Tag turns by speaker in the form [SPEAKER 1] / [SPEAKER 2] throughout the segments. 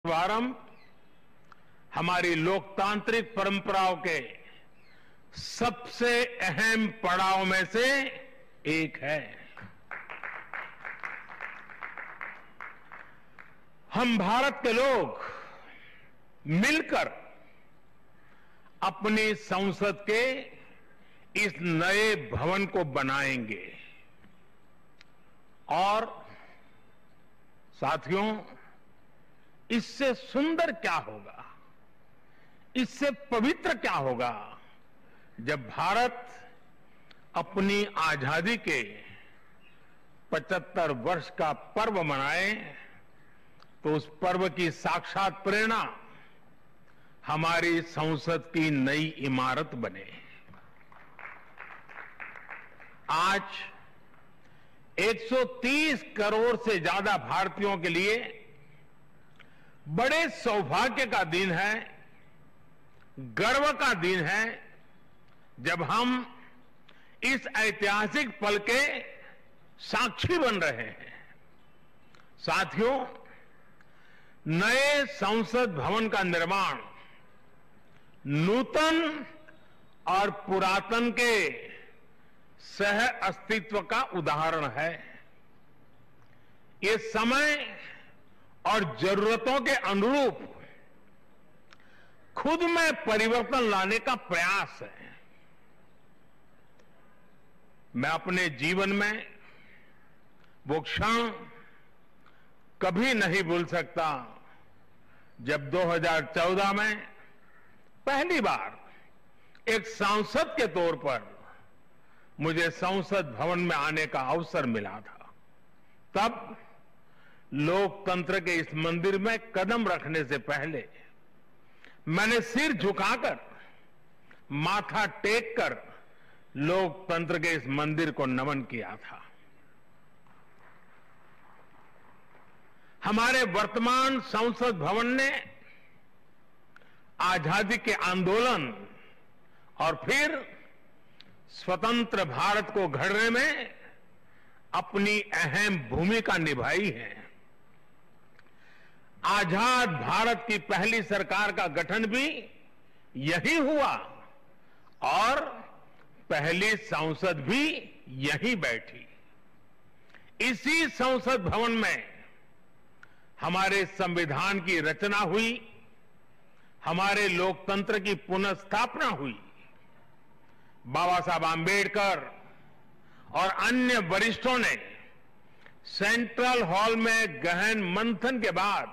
[SPEAKER 1] शुभारंभ हमारी लोकतांत्रिक परंपराओं के सबसे अहम पड़ाव में से एक है। हम भारत के लोग मिलकर अपनी संसद के इस नए भवन को बनाएंगे और साथियों, इससे सुंदर क्या होगा, इससे पवित्र क्या होगा जब भारत अपनी आजादी के 75 वर्ष का पर्व मनाए तो उस पर्व की साक्षात प्रेरणा हमारी संसद की नई इमारत बने। आज 130 करोड़ से ज्यादा भारतीयों के लिए बड़े सौभाग्य का दिन है, गर्व का दिन है जब हम इस ऐतिहासिक पल के साक्षी बन रहे हैं। साथियों, नए संसद भवन का निर्माण नूतन और पुरातन के सह अस्तित्व का उदाहरण है। ये समय और जरूरतों के अनुरूप खुद में परिवर्तन लाने का प्रयास है। मैं अपने जीवन में वो क्षण कभी नहीं भूल सकता जब 2014 में पहली बार एक सांसद के तौर पर मुझे संसद भवन में आने का अवसर मिला था। तब लोकतंत्र के इस मंदिर में कदम रखने से पहले मैंने सिर झुकाकर, माथा टेककर लोकतंत्र के इस मंदिर को नमन किया था। हमारे वर्तमान संसद भवन ने आजादी के आंदोलन और फिर स्वतंत्र भारत को गढ़ने में अपनी अहम भूमिका निभाई है। आजाद भारत की पहली सरकार का गठन भी यही हुआ और पहली संसद भी यहीं बैठी। इसी संसद भवन में हमारे संविधान की रचना हुई, हमारे लोकतंत्र की पुनर्स्थापना हुई। बाबा साहब आंबेडकर और अन्य वरिष्ठों ने सेंट्रल हॉल में गहन मंथन के बाद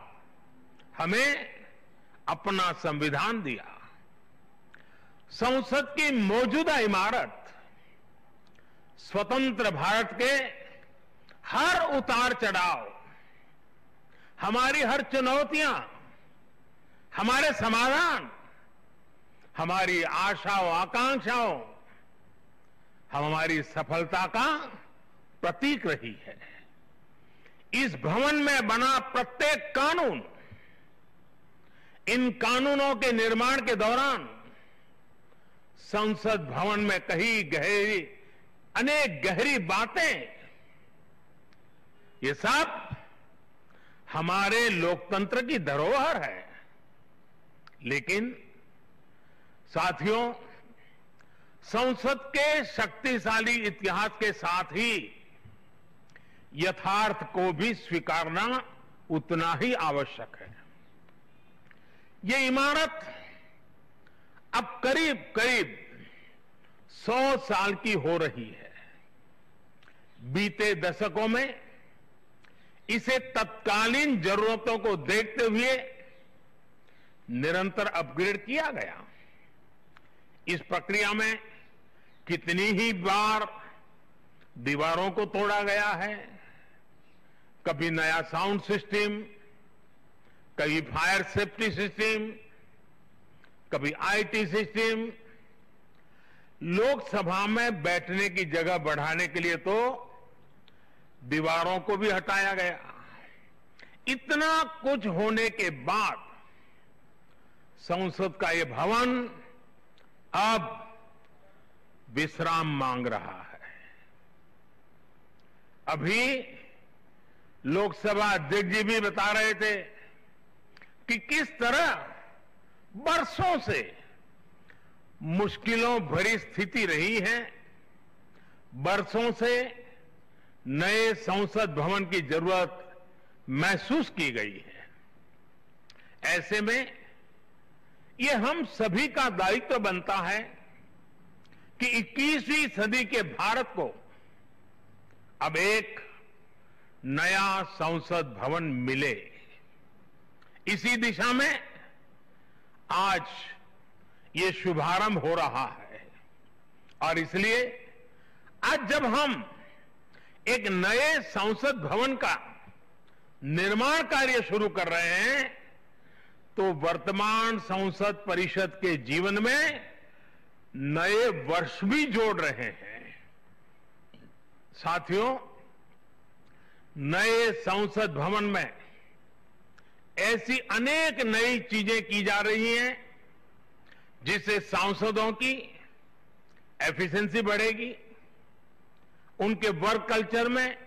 [SPEAKER 1] हमें अपना संविधान दिया। संसद की मौजूदा इमारत स्वतंत्र भारत के हर उतार चढ़ाव, हमारी हर चुनौतियां, हमारे समाधान, हमारी आशाओं आकांक्षाओं, हमारी सफलता का प्रतीक रही है। इस भवन में बना प्रत्येक कानून, इन कानूनों के निर्माण के दौरान संसद भवन में कही गहरी, अनेक गहरी बातें, ये सब हमारे लोकतंत्र की धरोहर है। लेकिन साथियों, संसद के शक्तिशाली इतिहास के साथ ही यथार्थ को भी स्वीकारना उतना ही आवश्यक है। ये इमारत अब करीब करीब 100 साल की हो रही है। बीते दशकों में इसे तत्कालीन जरूरतों को देखते हुए निरंतर अपग्रेड किया गया। इस प्रक्रिया में कितनी ही बार दीवारों को तोड़ा गया है, कभी नया साउंड सिस्टम, कभी फायर सेफ्टी सिस्टम, कभी आईटी सिस्टम। लोकसभा में बैठने की जगह बढ़ाने के लिए तो दीवारों को भी हटाया गया। इतना कुछ होने के बाद संसद का ये भवन अब विश्राम मांग रहा है। अभी लोकसभा अध्यक्ष जी भी बता रहे थे कि किस तरह बरसों से मुश्किलों भरी स्थिति रही है, बरसों से नए संसद भवन की जरूरत महसूस की गई है। ऐसे में ये हम सभी का दायित्व बनता है कि 21वीं सदी के भारत को अब एक नया संसद भवन मिले। इसी दिशा में आज ये शुभारंभ हो रहा है और इसलिए आज जब हम एक नए संसद भवन का निर्माण कार्य शुरू कर रहे हैं तो वर्तमान संसद परिषद के जीवन में नए वर्ष भी जोड़ रहे हैं। साथियों, नए संसद भवन में ऐसी अनेक नई चीजें की जा रही हैं जिससे सांसदों की एफिशिएंसी बढ़ेगी, उनके वर्क कल्चर में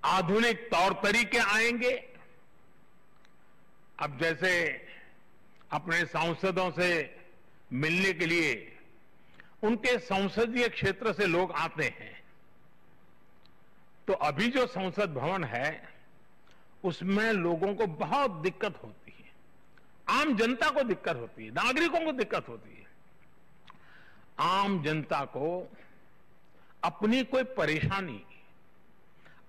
[SPEAKER 1] आधुनिक तौर तरीके आएंगे। अब जैसे अपने सांसदों से मिलने के लिए उनके संसदीय क्षेत्र से लोग आते हैं, तो अभी जो संसद भवन है उसमें लोगों को बहुत दिक्कत होती है, आम जनता को दिक्कत होती है, नागरिकों को दिक्कत होती है। आम जनता को अपनी कोई परेशानी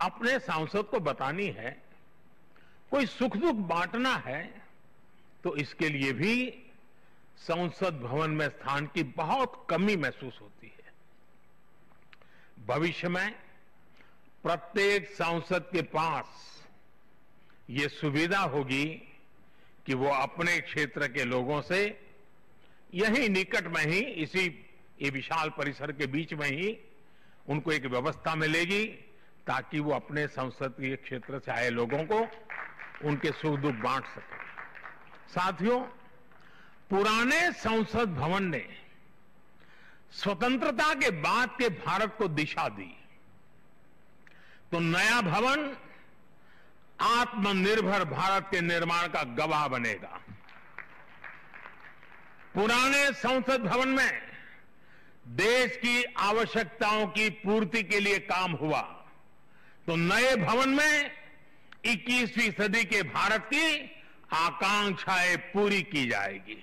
[SPEAKER 1] अपने सांसद को बतानी है, कोई सुख दुख बांटना है, तो इसके लिए भी संसद भवन में स्थान की बहुत कमी महसूस होती है। भविष्य में प्रत्येक सांसद के पास ये सुविधा होगी कि वो अपने क्षेत्र के लोगों से यही निकट में ही, इसी ये विशाल परिसर के बीच में ही उनको एक व्यवस्था मिलेगी ताकि वो अपने संसदीय क्षेत्र से आए लोगों को उनके सुख दुख बांट सके। साथियों, पुराने संसद भवन ने स्वतंत्रता के बाद के भारत को दिशा दी, तो नया भवन आत्मनिर्भर भारत के निर्माण का गवाह बनेगा। पुराने संसद भवन में देश की आवश्यकताओं की पूर्ति के लिए काम हुआ, तो नए भवन में 21वीं सदी के भारत की आकांक्षाएं पूरी की जाएगी।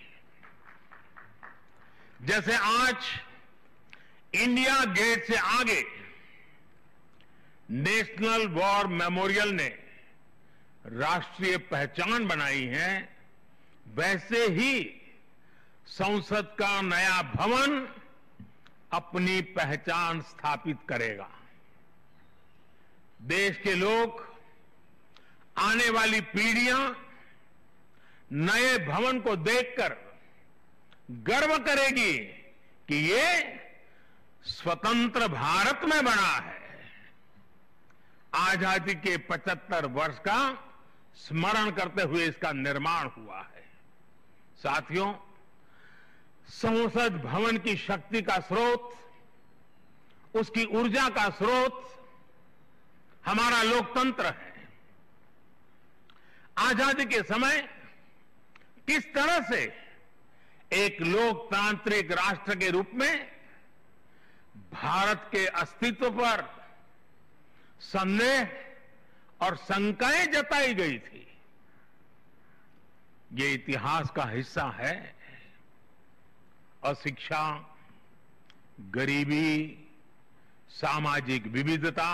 [SPEAKER 1] जैसे आज इंडिया गेट से आगे नेशनल वॉर मेमोरियल ने राष्ट्रीय पहचान बनाई है, वैसे ही संसद का नया भवन अपनी पहचान स्थापित करेगा। देश के लोग, आने वाली पीढ़ियां नए भवन को देखकर गर्व करेगी कि ये स्वतंत्र भारत में बना है। आजादी के 75 वर्ष का स्मरण करते हुए इसका निर्माण हुआ है। साथियों, संसद भवन की शक्ति का स्रोत, उसकी ऊर्जा का स्रोत हमारा लोकतंत्र है। आजादी के समय किस तरह से एक लोकतांत्रिक राष्ट्र के रूप में भारत के अस्तित्व पर संदेह और शंकाएं जताई गई थी, ये इतिहास का हिस्सा है। अशिक्षा, गरीबी, सामाजिक विविधता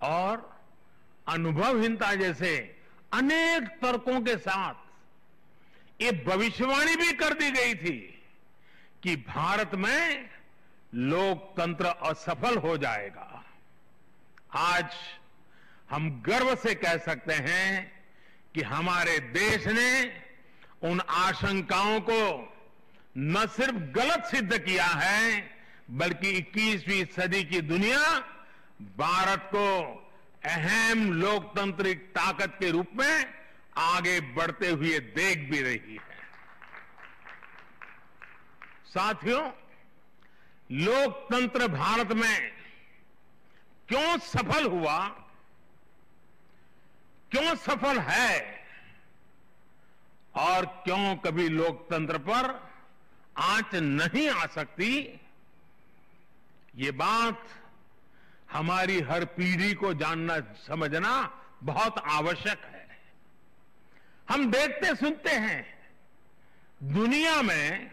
[SPEAKER 1] और अनुभवहीनता जैसे अनेक तर्कों के साथ ये भविष्यवाणी भी कर दी गई थी कि भारत में लोकतंत्र असफल हो जाएगा। आज हम गर्व से कह सकते हैं कि हमारे देश ने उन आशंकाओं को न सिर्फ गलत सिद्ध किया है, बल्कि 21वीं सदी की दुनिया भारत को अहम लोकतांत्रिक ताकत के रूप में आगे बढ़ते हुए देख भी रही है। साथियों, लोकतंत्र भारत में क्यों सफल हुआ, क्यों सफल है, और क्यों कभी लोकतंत्र पर आंच नहीं आ सकती, ये बात हमारी हर पीढ़ी को जानना समझना बहुत आवश्यक है। हम देखते सुनते हैं दुनिया में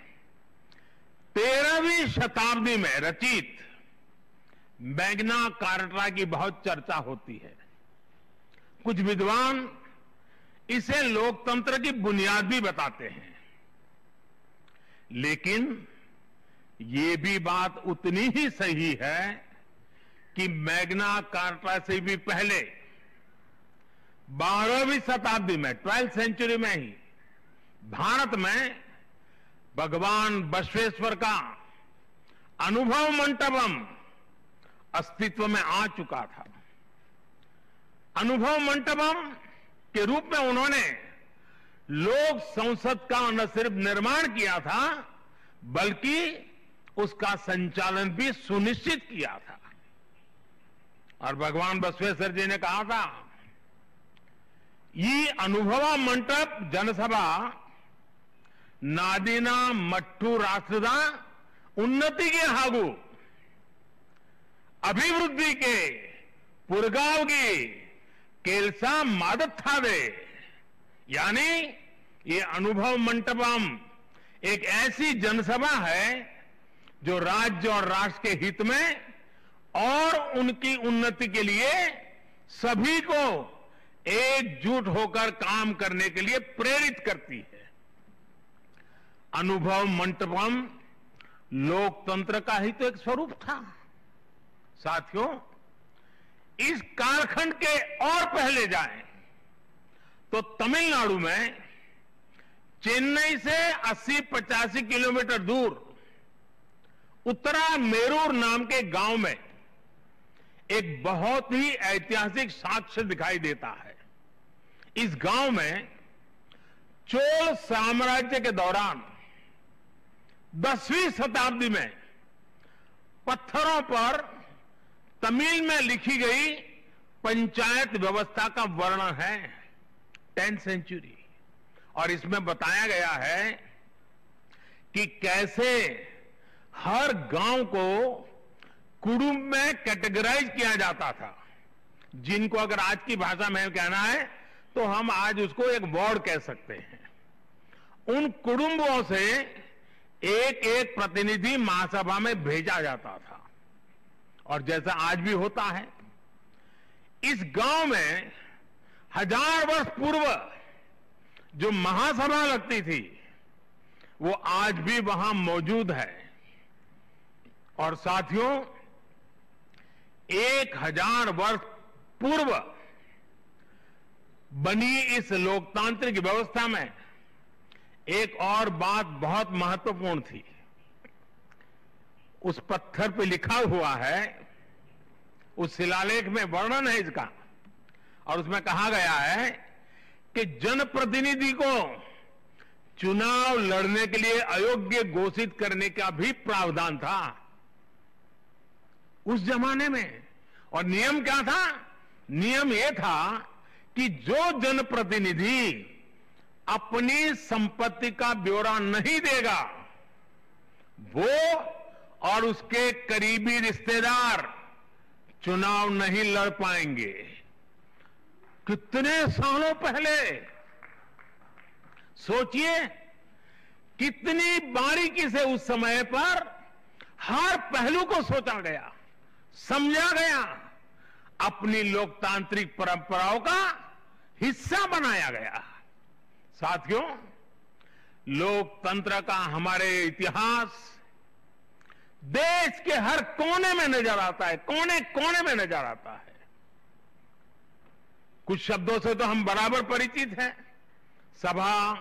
[SPEAKER 1] 13वीं शताब्दी में रचित मैग्ना कार्टा की बहुत चर्चा होती है। कुछ विद्वान इसे लोकतंत्र की बुनियाद भी बताते हैं, लेकिन ये भी बात उतनी ही सही है कि मैग्ना कार्टा से भी पहले 12वीं शताब्दी में 12th सेंचुरी में ही भारत में भगवान बसवेश्वर का अनुभव मंटपम अस्तित्व में आ चुका था। अनुभव मंटपम के रूप में उन्होंने लोक संसद का न सिर्फ निर्माण किया था बल्कि उसका संचालन भी सुनिश्चित किया था। और भगवान बसवेश्वर जी ने कहा था, ये अनुभव मंटप जनसभा नादिना मट्टू राष्ट्रद उन्नति के हागु अभिवृद्धि के पुरगावगी केलसा मादत था दे। यानी ये अनुभव मंटपम एक ऐसी जनसभा है जो राज्य और राष्ट्र के हित में और उनकी उन्नति के लिए सभी को एकजुट होकर काम करने के लिए प्रेरित करती है। अनुभव मंटपम लोकतंत्र का ही तो एक स्वरूप था। साथियों, इस कालखंड के और पहले जाएं तो तमिलनाडु में चेन्नई से 80-85 किलोमीटर दूर उत्तरा मेरूर नाम के गांव में एक बहुत ही ऐतिहासिक साक्ष्य दिखाई देता है। इस गांव में चोल साम्राज्य के दौरान 10वीं शताब्दी में पत्थरों पर तमिल में लिखी गई पंचायत व्यवस्था का वर्णन है, 10th सेंचुरी। और इसमें बताया गया है कि कैसे हर गांव को कुटुंब में कैटेगराइज किया जाता था, जिनको अगर आज की भाषा में कहना है तो हम आज उसको एक वार्ड कह सकते हैं। उन कुटुंबों से एक एक प्रतिनिधि महासभा में भेजा जाता था। और जैसा आज भी होता है, इस गांव में 1000 वर्ष पूर्व जो महासभा लगती थी वो आज भी वहां मौजूद है। और साथियों, 1000 वर्ष पूर्व बनी इस लोकतांत्रिक व्यवस्था में एक और बात बहुत महत्वपूर्ण थी। उस पत्थर पे लिखा हुआ है, उस शिलालेख में वर्णन है इसका, और उसमें कहा गया है कि जनप्रतिनिधि को चुनाव लड़ने के लिए अयोग्य घोषित करने का भी प्रावधान था उस जमाने में। और नियम क्या था? नियम यह था कि जो जनप्रतिनिधि अपनी संपत्ति का ब्यौरा नहीं देगा, वो और उसके करीबी रिश्तेदार चुनाव नहीं लड़ पाएंगे। कितने सालों पहले सोचिए, कितनी बारीकी से उस समय पर हर पहलू को सोचा गया, समझा गया, अपनी लोकतांत्रिक परंपराओं का हिस्सा बनाया गया। साथियों, लोकतंत्र का हमारे इतिहास देश के हर कोने में नजर आता है, कोने कोने में नजर आता है। कुछ शब्दों से तो हम बराबर परिचित हैं, सभा,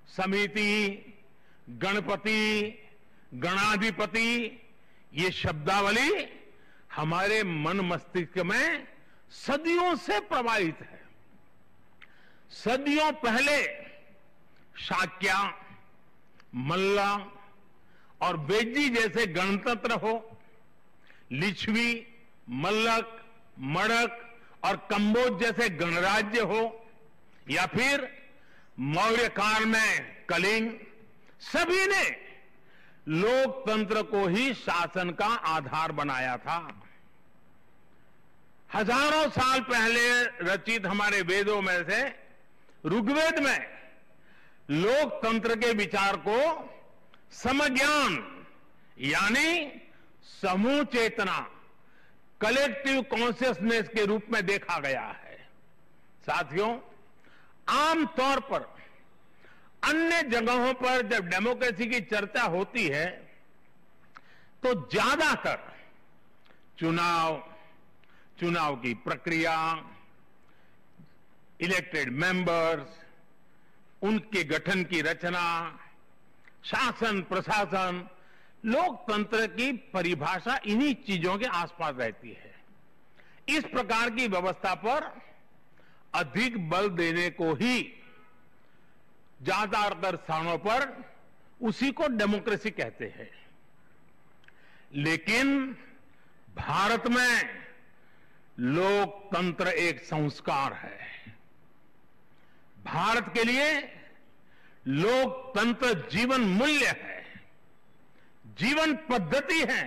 [SPEAKER 1] समिति, गणपति, गणाधिपति। ये शब्दावली हमारे मन मस्तिष्क में सदियों से प्रवाहित है। सदियों पहले शाक्या, मल्ला और बेजी जैसे गणतंत्र हो, लिच्छवी, मल्लक, मड़क और कंबोज जैसे गणराज्य हो, या फिर मौर्य काल में कलिंग, सभी ने लोकतंत्र को ही शासन का आधार बनाया था। हजारों साल पहले रचित हमारे वेदों में से ऋग्वेद में लोकतंत्र के विचार को समज्ञान यानी समूह चेतना, कलेक्टिव कॉन्शियसनेस के रूप में देखा गया है। साथियों, आमतौर पर अन्य जगहों पर जब डेमोक्रेसी की चर्चा होती है तो ज्यादातर चुनाव की प्रक्रिया, इलेक्टेड मेंबर्स, उनके गठन की रचना, शासन प्रशासन, लोकतंत्र की परिभाषा इन्हीं चीजों के आसपास रहती है। इस प्रकार की व्यवस्था पर अधिक बल देने को ही ज्यादातर स्थानों पर उसी को डेमोक्रेसी कहते हैं। लेकिन भारत में लोकतंत्र एक संस्कार है। भारत के लिए लोकतंत्र जीवन मूल्य है, जीवन पद्धति है,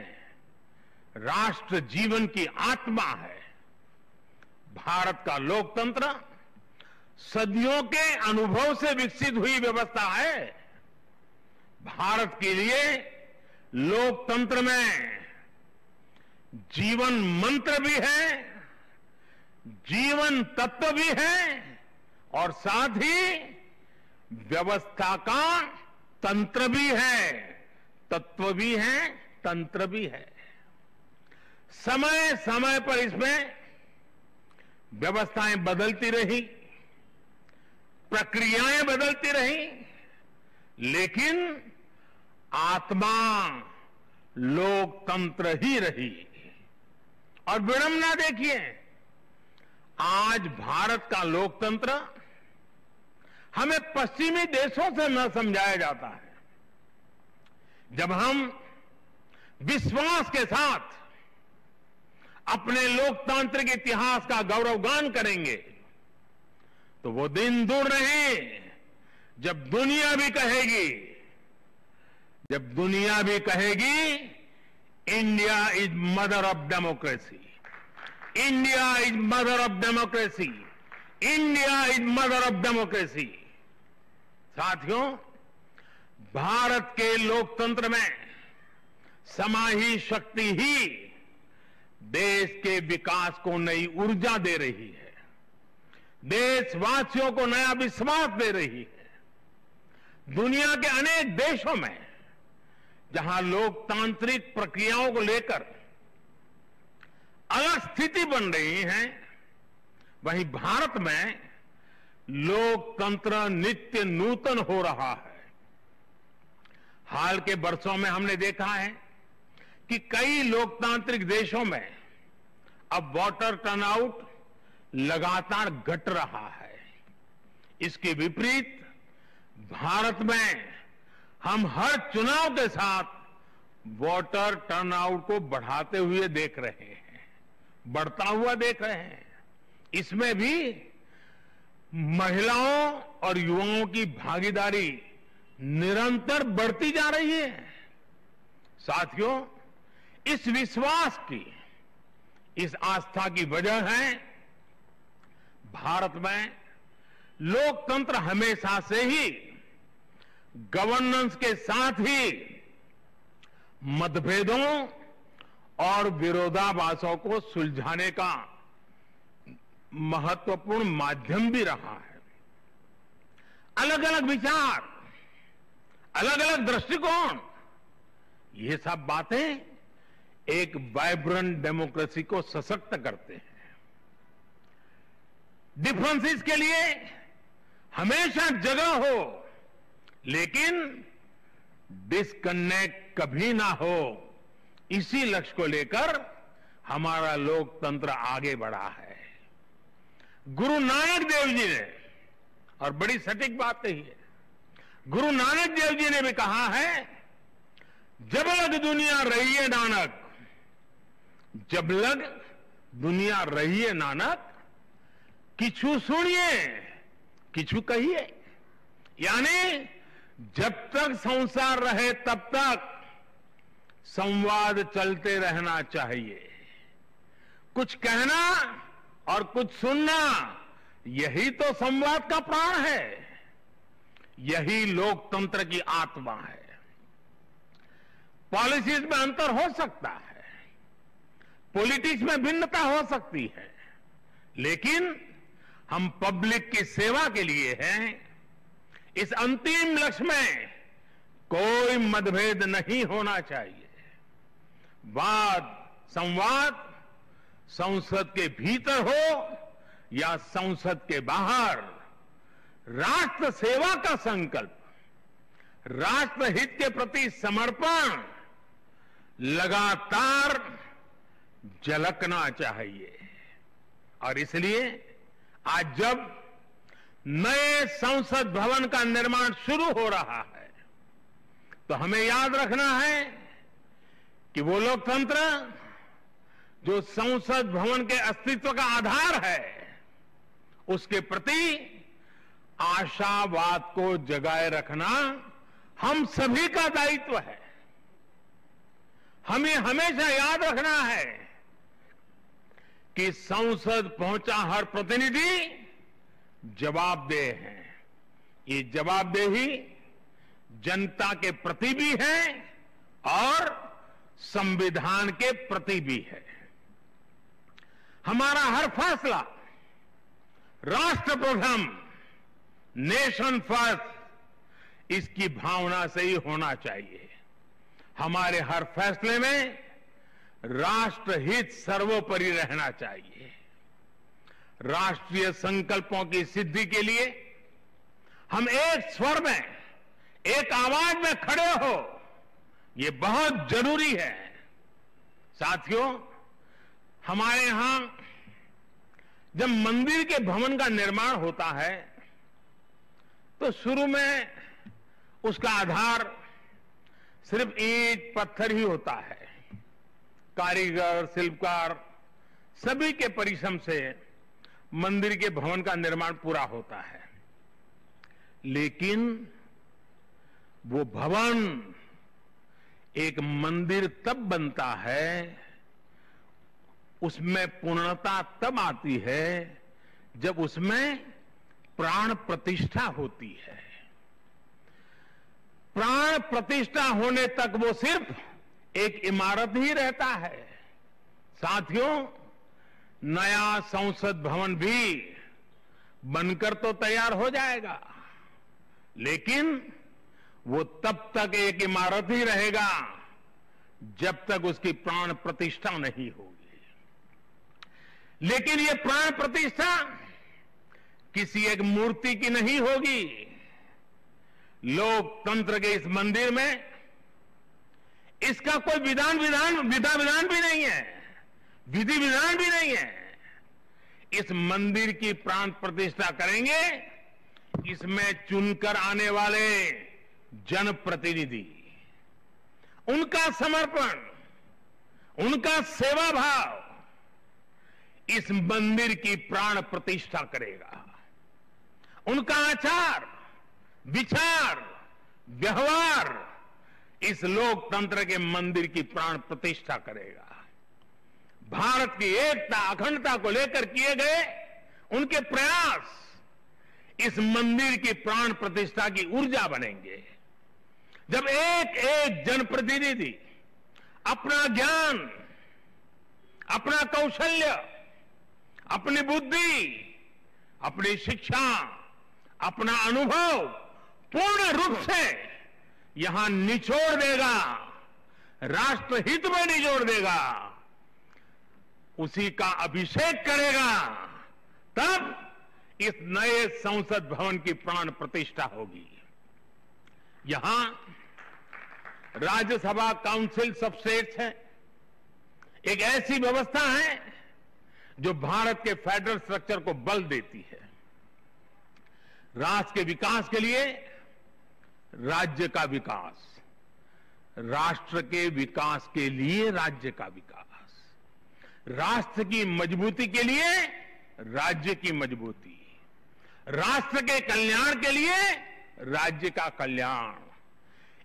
[SPEAKER 1] राष्ट्र जीवन की आत्मा है। भारत का लोकतंत्र सदियों के अनुभव से विकसित हुई व्यवस्था है। भारत के लिए लोकतंत्र में जीवन मंत्र भी है, जीवन तत्व भी है और साथ ही व्यवस्था का तंत्र भी है, तत्व भी है, तंत्र भी है। समय समय पर इसमें व्यवस्थाएं बदलती रही, प्रक्रियाएं बदलती रही, लेकिन आत्मा लोकतंत्र ही रही। और विडंबना देखिए, आज भारत का लोकतंत्र हमें पश्चिमी देशों से न समझाया जाता है। जब हम विश्वास के साथ अपने लोकतांत्रिक इतिहास का गौरवगान करेंगे तो वो दिन दूर नहीं जब दुनिया भी कहेगी India is mother of democracy, India is mother of democracy, India is mother of democracy. साथियों, भारत के लोकतंत्र में समाहित शक्ति ही देश के विकास को नई ऊर्जा दे रही है, देशवासियों को नया विश्वास दे रही है। दुनिया के अनेक देशों में जहां लोकतांत्रिक प्रक्रियाओं को लेकर अलग स्थिति बन रही है, वहीं भारत में लोकतंत्र नित्य नूतन हो रहा है। हाल के वर्षों में हमने देखा है कि कई लोकतांत्रिक देशों में अब वोटर टर्नआउट लगातार घट रहा है। इसके विपरीत भारत में हम हर चुनाव के साथ वोटर टर्नआउट को बढ़ाते हुए देख रहे हैं, बढ़ता हुआ देख रहे हैं। इसमें भी महिलाओं और युवाओं की भागीदारी निरंतर बढ़ती जा रही है। साथियों, इस विश्वास की, इस आस्था की वजह है भारत में लोकतंत्र हमेशा से ही गवर्नेंस के साथ ही मतभेदों और विरोधाभासों को सुलझाने का महत्वपूर्ण माध्यम भी रहा है। अलग अलग विचार, अलग अलग दृष्टिकोण, ये सब बातें एक वाइब्रेंट डेमोक्रेसी को सशक्त करते हैं। डिफरेंसेस के लिए हमेशा जगह हो, लेकिन डिस्कनेक्ट कभी ना हो, इसी लक्ष्य को लेकर हमारा लोकतंत्र आगे बढ़ा है। गुरु नानक देव जी ने, और बड़ी सटीक बात कही है, गुरु नानक देव जी ने भी कहा है, जब लग दुनिया रही है नानक, जब लग दुनिया रही है नानक, किछु सुनिए किछु कहिए। यानी जब तक संसार रहे तब तक संवाद चलते रहना चाहिए। कुछ कहना और कुछ सुनना, यही तो संवाद का प्राण है, यही लोकतंत्र की आत्मा है। पॉलिसीज में अंतर हो सकता है, पॉलिटिक्स में भिन्नता हो सकती है, लेकिन हम पब्लिक की सेवा के लिए हैं। इस अंतिम लक्ष्य में कोई मतभेद नहीं होना चाहिए। वाद संवाद संसद के भीतर हो या संसद के बाहर, राष्ट्र सेवा का संकल्प, राष्ट्रहित के प्रति समर्पण लगातार झलकना चाहिए। और इसलिए आज जब नए संसद भवन का निर्माण शुरू हो रहा है, तो हमें याद रखना है कि वो लोकतंत्र जो संसद भवन के अस्तित्व का आधार है, उसके प्रति आशावाद को जगाए रखना हम सभी का दायित्व है। हमें हमेशा याद रखना है कि संसद पहुंचा हर प्रतिनिधि जवाबदेह है। ये जवाबदेही जनता के प्रति भी है और संविधान के प्रति भी है। हमारा हर फैसला राष्ट्र प्रथम, नेशन फर्स्ट, इसकी भावना से ही होना चाहिए। हमारे हर फैसले में राष्ट्रहित सर्वोपरि रहना चाहिए। राष्ट्रीय संकल्पों की सिद्धि के लिए हम एक स्वर में, एक आवाज में खड़े हो, ये बहुत जरूरी है। साथियों, हमारे यहां जब मंदिर के भवन का निर्माण होता है तो शुरू में उसका आधार सिर्फ ईंट पत्थर ही होता है। कारीगर, शिल्पकार सभी के परिश्रम से मंदिर के भवन का निर्माण पूरा होता है, लेकिन वो भवन एक मंदिर तब बनता है, उसमें पूर्णता तब आती है जब उसमें प्राण प्रतिष्ठा होती है। प्राण प्रतिष्ठा होने तक वो सिर्फ एक इमारत ही रहता है। साथियों, नया संसद भवन भी बनकर तो तैयार हो जाएगा, लेकिन वो तब तक एक इमारत ही रहेगा जब तक उसकी प्राण प्रतिष्ठा नहीं होगी। लेकिन ये प्राण प्रतिष्ठा किसी एक मूर्ति की नहीं होगी। लोकतंत्र के इस मंदिर में इसका कोई विधा विधान भी नहीं है, विधि विधान भी नहीं है। इस मंदिर की प्राण प्रतिष्ठा करेंगे इसमें चुनकर आने वाले जनप्रतिनिधि, उनका समर्पण, उनका सेवा भाव इस मंदिर की प्राण प्रतिष्ठा करेगा। उनका आचार, विचार, व्यवहार इस लोकतंत्र के मंदिर की प्राण प्रतिष्ठा करेगा। भारत की एकता, अखंडता को लेकर किए गए उनके प्रयास इस मंदिर की प्राण प्रतिष्ठा की ऊर्जा बनेंगे। जब एक एक जनप्रतिनिधि अपना ज्ञान, अपना कौशल्य, अपनी बुद्धि, अपनी शिक्षा, अपना अनुभव पूर्ण रूप से यहां निचोड़ देगा, राष्ट्रहित में निचोड़ देगा, उसी का अभिषेक करेगा, तब इस नए संसद भवन की प्राण प्रतिष्ठा होगी। यहां राज्यसभा काउंसिल सब स्टेट्स है, एक ऐसी व्यवस्था है जो भारत के फेडरल स्ट्रक्चर को बल देती है। राष्ट्र के विकास के लिए राज्य का विकास, राष्ट्र के विकास के लिए राज्य का विकास, राष्ट्र की मजबूती के लिए राज्य की मजबूती, राष्ट्र के कल्याण के लिए राज्य का कल्याण।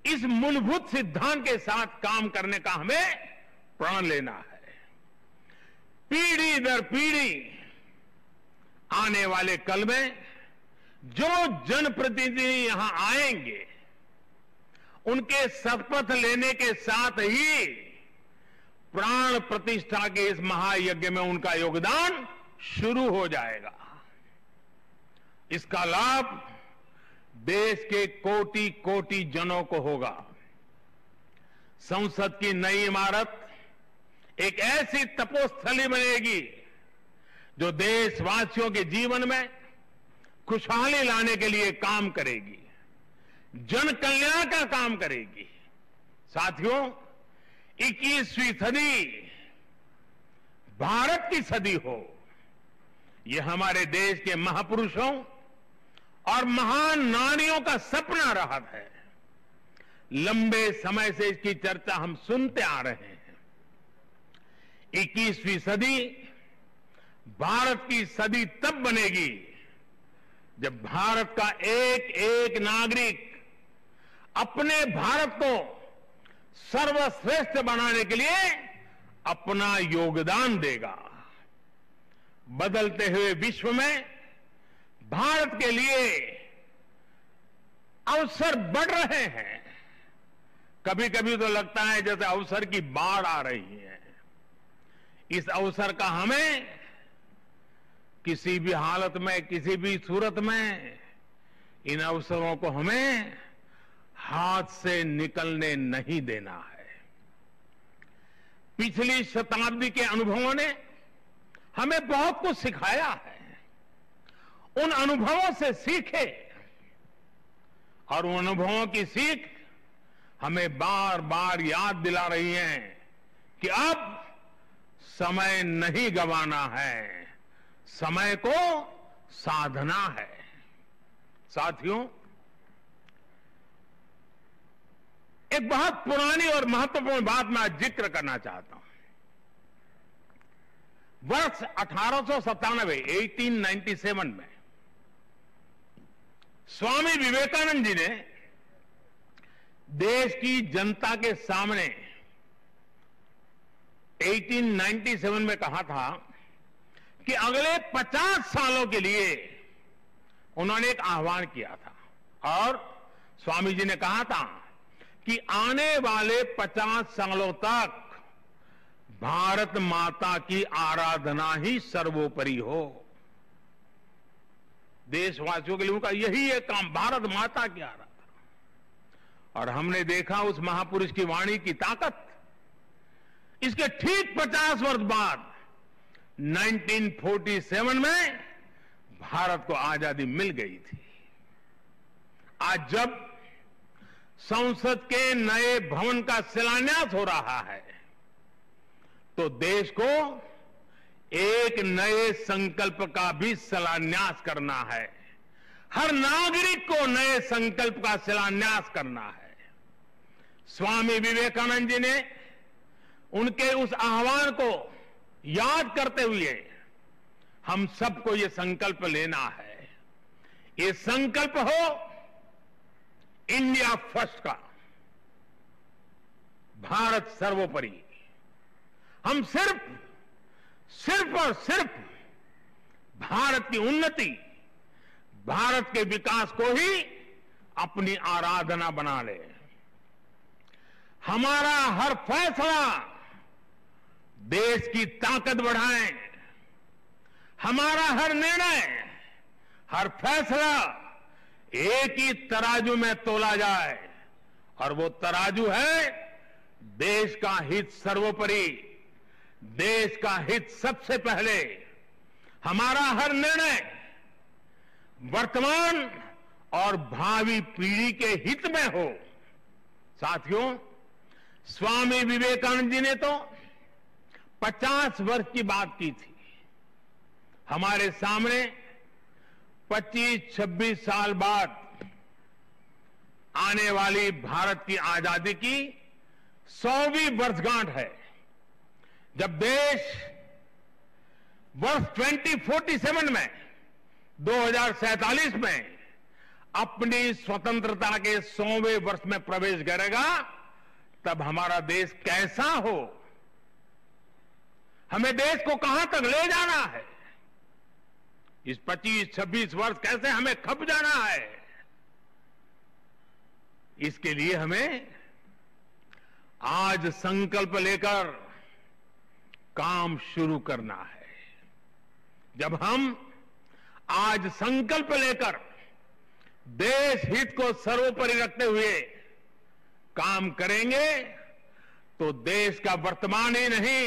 [SPEAKER 1] इस मूलभूत सिद्धांत के साथ काम करने का हमें प्रण लेना है। पीढ़ी दर पीढ़ी आने वाले कल में जो जनप्रतिनिधि यहां आएंगे, उनके शपथ लेने के साथ ही प्राण प्रतिष्ठा के इस महायज्ञ में उनका योगदान शुरू हो जाएगा। इसका लाभ देश के कोटि कोटि जनों को होगा। संसद की नई इमारत एक ऐसी तपोस्थली बनेगी जो देशवासियों के जीवन में खुशहाली लाने के लिए काम करेगी, जन कल्याण का काम करेगी। साथियों, 21वीं सदी भारत की सदी हो, यह हमारे देश के महापुरुषों और महान नारियों का सपना रहा है। लंबे समय से इसकी चर्चा हम सुनते आ रहे हैं। 21वीं सदी भारत की सदी तब बनेगी जब भारत का एक एक नागरिक अपने भारत को सर्वश्रेष्ठ बनाने के लिए अपना योगदान देगा। बदलते हुए विश्व में भारत के लिए अवसर बढ़ रहे हैं। कभी कभी तो लगता है जैसे अवसर की बाढ़ आ रही है। इस अवसर का हमें किसी भी हालत में, किसी भी सूरत में इन अवसरों को हमें हाथ से निकलने नहीं देना है। पिछली शताब्दी के अनुभवों ने हमें बहुत कुछ सिखाया है। उन अनुभवों से सीखे और उन अनुभवों की सीख हमें बार बार याद दिला रही है कि अब समय नहीं गंवाना है, समय को साधना है। साथियों, एक बहुत पुरानी और महत्वपूर्ण बात मैं आज जिक्र करना चाहता हूं। वर्ष 1897 में स्वामी विवेकानंद जी ने देश की जनता के सामने 1897 में कहा था कि अगले 50 सालों के लिए उन्होंने एक आह्वान किया था और स्वामी जी ने कहा था कि आने वाले 50 सालों तक भारत माता की आराधना ही सर्वोपरि हो। देशवासियों के लिए उनका यही एक काम, भारत माता की आराधना। और हमने देखा उस महापुरुष की वाणी की ताकत। इसके ठीक 50 वर्ष बाद 1947 में भारत को आजादी मिल गई थी। आज जब संसद के नए भवन का शिलान्यास हो रहा है तो देश को एक नए संकल्प का भी शिलान्यास करना है। हर नागरिक को नए संकल्प का शिलान्यास करना है। स्वामी विवेकानंद जी ने उनके उस आह्वान को याद करते हुए हम सबको ये संकल्प लेना है। ये संकल्प हो इंडिया फर्स्ट का, भारत सर्वोपरि। हम सिर्फ और सिर्फ भारत की उन्नति, भारत के विकास को ही अपनी आराधना बना ले। हमारा हर फैसला देश की ताकत बढ़ाए। हमारा हर निर्णय, हर फैसला एक ही तराजू में तोला जाए और वो तराजू है देश का हित सर्वोपरि, देश का हित सबसे पहले। हमारा हर निर्णय वर्तमान और भावी पीढ़ी के हित में हो। साथियों, स्वामी विवेकानंद जी ने तो 50 वर्ष की बात की थी। हमारे सामने 25-26 साल बाद आने वाली भारत की आजादी की 100वीं वर्षगांठ है, जब देश वर्ष 2047 में 2047 में अपनी स्वतंत्रता के 100वें वर्ष में प्रवेश करेगा, तब हमारा देश कैसा हो, हमें देश को कहां तक ले जाना है, इस 25-26 वर्ष कैसे हमें खप जाना है, इसके लिए हमें आज संकल्प लेकर काम शुरू करना है। जब हम आज संकल्प लेकर देश हित को सर्वोपरि रखते हुए काम करेंगे, तो देश का वर्तमान ही नहीं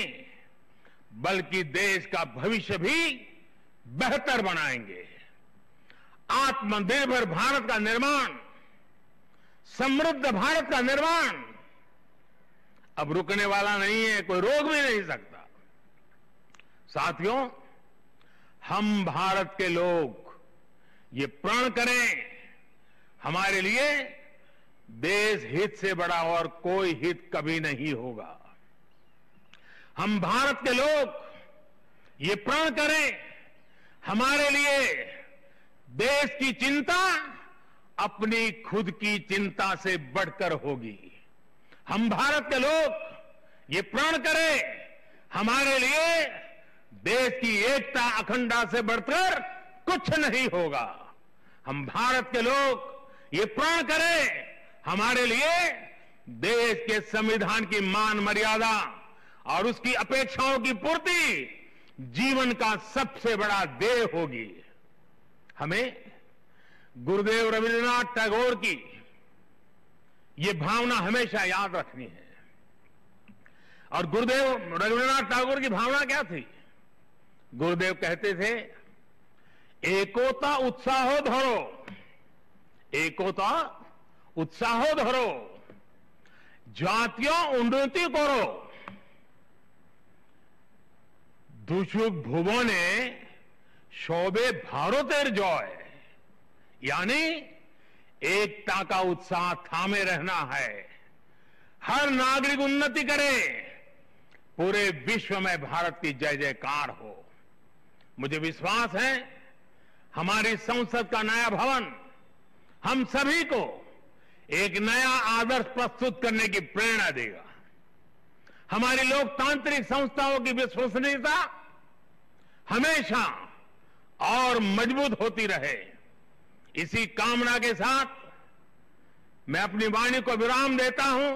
[SPEAKER 1] बल्कि देश का भविष्य भी बेहतर बनाएंगे। आत्मनिर्भर भारत का निर्माण, समृद्ध भारत का निर्माण अब रुकने वाला नहीं है, कोई रोक भी नहीं सकता। साथियों, हम भारत के लोग ये प्रण करें, हमारे लिए देश हित से बड़ा और कोई हित कभी नहीं होगा। हम भारत के लोग ये प्रण करें, हमारे लिए देश की चिंता अपनी खुद की चिंता से बढ़कर होगी। हम भारत के लोग ये प्रण करें, हमारे लिए देश की एकता अखंडता से बढ़कर कुछ नहीं होगा। हम भारत के लोग ये प्रण करें, हमारे लिए देश के संविधान की मान मर्यादा और उसकी अपेक्षाओं की पूर्ति जीवन का सबसे बड़ा ध्येय होगी। हमें गुरुदेव रविन्द्रनाथ टैगोर की ये भावना हमेशा याद रखनी है। और गुरुदेव रविन्द्रनाथ टैगोर की भावना क्या थी? गुरुदेव कहते थे, एकोता उत्साहो धरो, एकोता उत्साहो धरो, জাতীয় উন্নতি করো, দুষুক ভুবনে সবে ভারতের জয়। यानी एकता का उत्साह थामे रहना है, हर नागरिक उन्नति करे, पूरे विश्व में भारत की जय जयकार हो। मुझे विश्वास है हमारी संसद का नया भवन हम सभी को एक नया आदर्श प्रस्तुत करने की प्रेरणा देगा। हमारी लोकतांत्रिक संस्थाओं की विश्वसनीयता हमेशा और मजबूत होती रहे, इसी कामना के साथ मैं अपनी वाणी को विराम देता हूं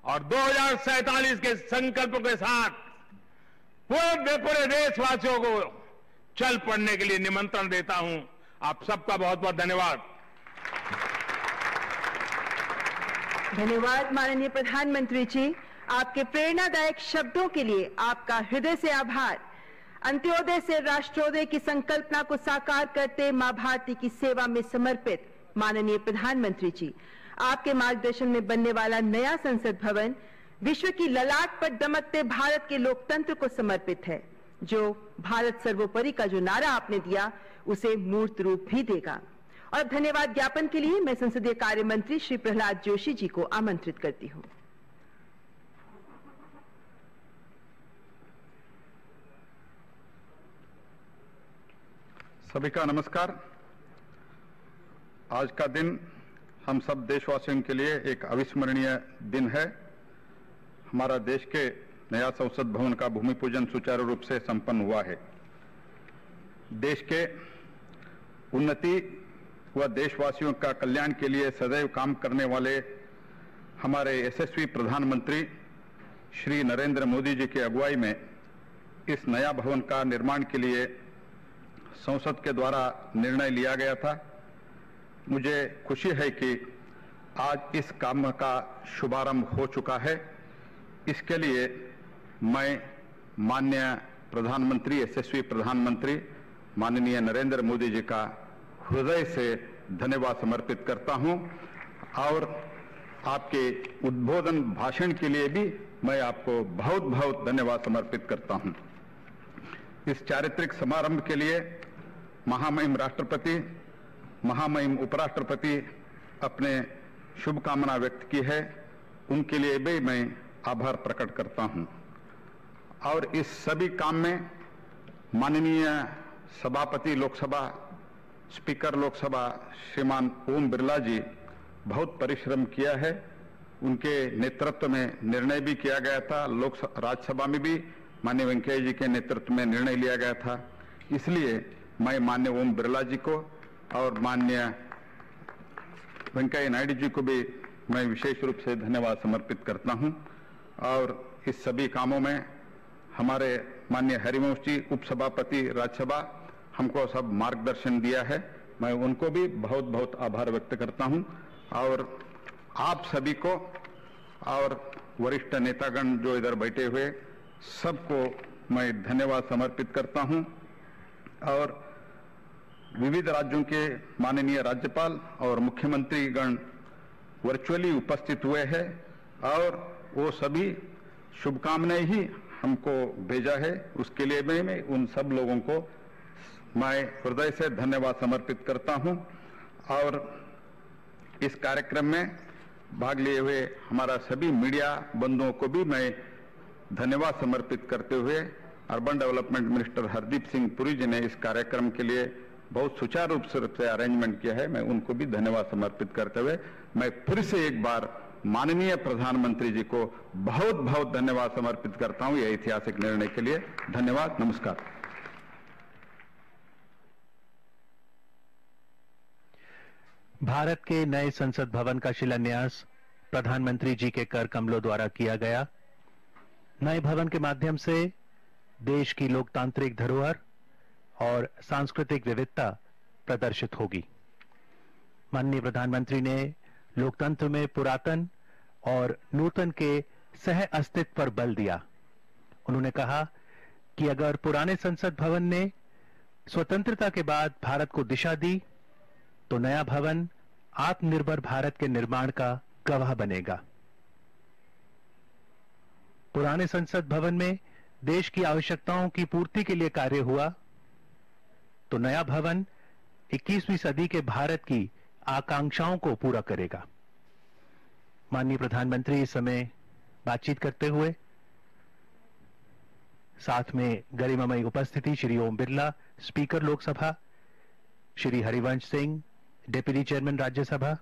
[SPEAKER 1] और 2047 के संकल्प के साथ पूरे देशवासियों को चल पड़ने के लिए निमंत्रण देता हूं। आप सबका बहुत बहुत धन्यवाद।
[SPEAKER 2] धन्यवाद माननीय प्रधानमंत्री जी, आपके प्रेरणादायक शब्दों के लिए आपका हृदय से आभार। अंत्योदय से राष्ट्रोदय की संकल्पना को साकार करते मां भारती की सेवा में समर्पित माननीय प्रधानमंत्री जी, आपके मार्गदर्शन में बनने वाला नया संसद भवन विश्व की ललाट पर दमकते भारत के लोकतंत्र को समर्पित है, जो भारत सर्वोपरि का जो नारा आपने दिया उसे मूर्त रूप भी देगा। और धन्यवाद ज्ञापन के लिए मैं संसदीय कार्य मंत्री श्री प्रहलाद जोशी जी को आमंत्रित करती हूं।
[SPEAKER 3] सभी का नमस्कार। आज का दिन हम सब देशवासियों के लिए एक अविस्मरणीय दिन है। हमारा देश के नया संसद भवन का भूमि पूजन सुचारू रूप से संपन्न हुआ है। देश के उन्नति व देशवासियों का कल्याण के लिए सदैव काम करने वाले हमारे यशस्वी प्रधानमंत्री श्री नरेंद्र मोदी जी की अगुवाई में इस नया भवन का निर्माण के लिए संसद के द्वारा निर्णय लिया गया था। मुझे खुशी है कि आज इस काम का शुभारंभ हो चुका है। इसके लिए मैं माननीय प्रधानमंत्री, यशस्वी प्रधानमंत्री माननीय नरेंद्र मोदी जी का हृदय से धन्यवाद समर्पित करता हूं और आपके उद्बोधन भाषण के लिए भी मैं आपको बहुत बहुत धन्यवाद समर्पित करता हूं। इस चारित्रिक समारंभ के लिए महामहिम राष्ट्रपति, महामहिम उपराष्ट्रपति अपने शुभकामना व्यक्त की है, उनके लिए भी मैं आभार प्रकट करता हूं। और इस सभी काम में माननीय सभापति लोकसभा स्पीकर लोकसभा श्रीमान ओम बिरला जी बहुत परिश्रम किया है। उनके नेतृत्व में निर्णय भी किया गया था। राज्यसभा में भी माननीय वेंकैया जी के नेतृत्व में निर्णय लिया गया था। इसलिए मैं माननीय ओम बिरला जी को और माननीय वेंकैया नायडू जी को भी मैं विशेष रूप से धन्यवाद समर्पित करता हूं। और इस सभी कामों में हमारे माननीय हरिवंश जी उपसभापति राज्यसभा हमको सब मार्गदर्शन दिया है। मैं उनको भी बहुत बहुत आभार व्यक्त करता हूं। और आप सभी को और वरिष्ठ नेतागण जो इधर बैठे हुए सबको मैं धन्यवाद समर्पित करता हूं। और विविध राज्यों के माननीय राज्यपाल और मुख्यमंत्री गण वर्चुअली उपस्थित हुए हैं और वो सभी शुभकामनाएं ही हमको भेजा है। उसके लिए मैं उन सब लोगों को मैं हृदय से धन्यवाद समर्पित करता हूं। और इस कार्यक्रम में भाग लिए हुए हमारा सभी मीडिया बंधुओं को भी मैं धन्यवाद समर्पित करते हुए urban development minister Hardeep Singh Puri ji ने इस कार्यक्रम के लिए बहुत सुचारू रूप से अरेंजमेंट किया है, मैं उनको भी धन्यवाद समर्पित करते हुए मैं फिर से एक बार माननीय प्रधानमंत्री जी को बहुत बहुत धन्यवाद समर्पित करता हूं यह ऐतिहासिक निर्णय के लिए। धन्यवाद, नमस्कार।
[SPEAKER 4] भारत के नए संसद भवन का शिलान्यास प्रधानमंत्री जी के कर कमलों द्वारा किया गया। नए भवन के माध्यम से देश की लोकतांत्रिक धरोहर और सांस्कृतिक विविधता प्रदर्शित होगी। माननीय प्रधानमंत्री ने लोकतंत्र में पुरातन और नूतन के सह अस्तित्व पर बल दिया। उन्होंने कहा कि अगर पुराने संसद भवन ने स्वतंत्रता के बाद भारत को दिशा दी तो नया भवन आत्मनिर्भर भारत के निर्माण का गवाह बनेगा। पुराने संसद भवन में देश की आवश्यकताओं की पूर्ति के लिए कार्य हुआ तो नया भवन 21वीं सदी के भारत की आकांक्षाओं को पूरा करेगा। माननीय प्रधानमंत्री इस समय बातचीत करते हुए साथ में गरिमामयी उपस्थिति Shri Om Birla speaker Lok Sabha, Shri Harivansh Singh deputy chairman Rajya Sabha,